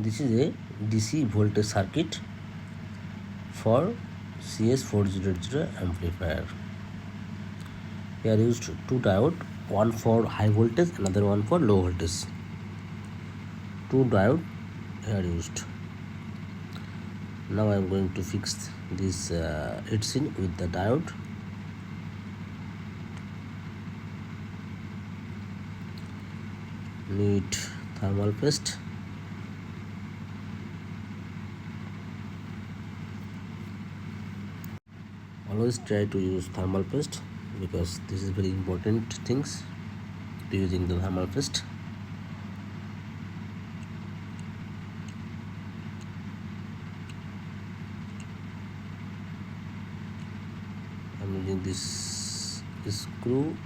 This is a DC voltage circuit for CS400 amplifier. Here used two diode, one for high voltage, another one for low voltage. Two diode here used. Now I am going to fix this heatsink with the diode. Need thermal paste. Always try to use thermal paste because this is very important things to using the thermal paste. I'm using this screw.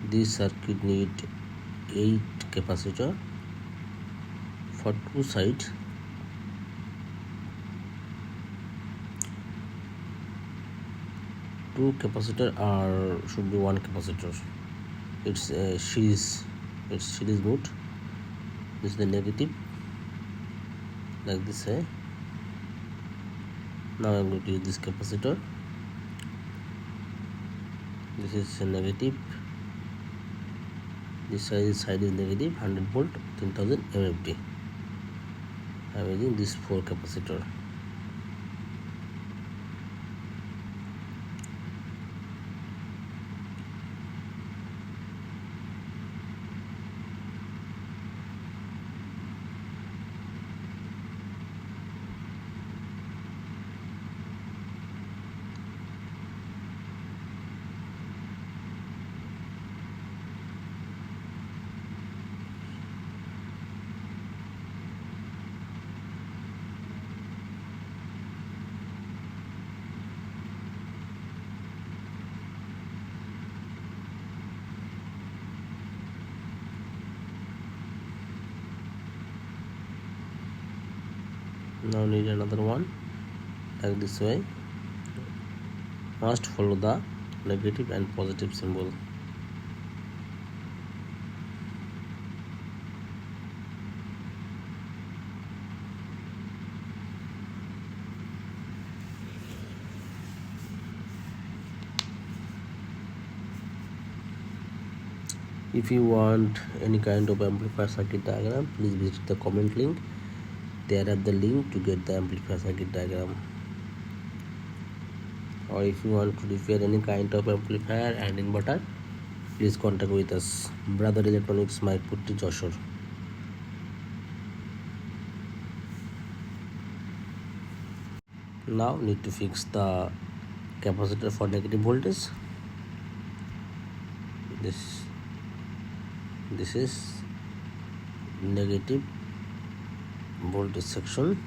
This circuit need 8 capacitor for two sides. Two capacitor should be one capacitor. It's series mode. This is the negative, like this way. Now I'm going to use this capacitor. This is a negative. This side is negative, 100 volt, 10,000 MFD. I am using this 4 capacitor. Now need another one, like this way. Must follow the negative and positive symbol. If you want any kind of amplifier circuit diagram, please visit the comment link. There are the link to get the amplifier circuit diagram. Or if you want to repair any kind of amplifier and inverter, please contact with us. Brother Electronics, Maikputri, Joshore. Now need to fix the capacitor for negative voltage. This is negative voltage section.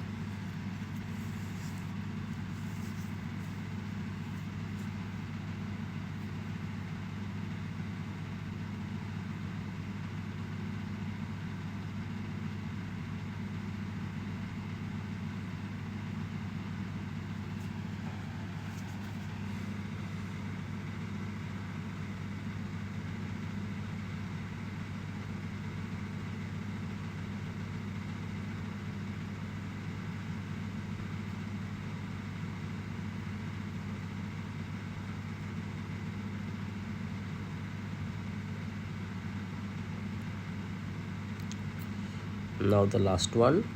Now the last one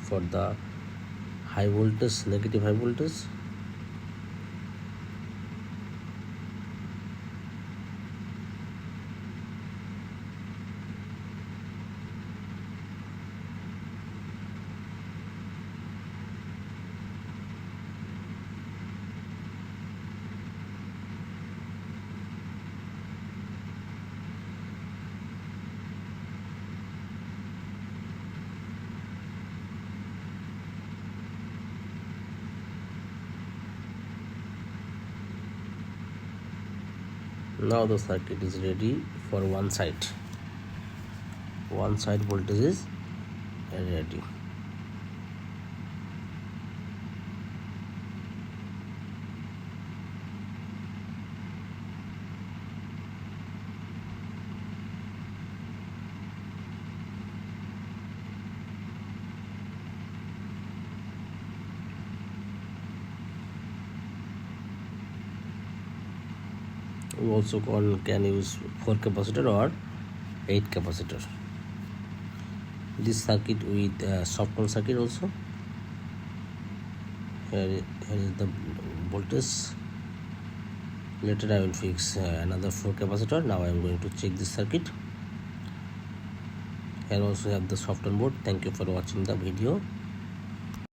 for the high voltage, negative high voltage. Now the circuit is ready for one side. One side voltage is ready. We also can use 4 capacitor or 8 capacitor. This circuit with soft circuit also. Here is the voltage. Later I will fix another 4 capacitor. Now I am going to check this circuit. Here also have the soft board. Thank you for watching the video.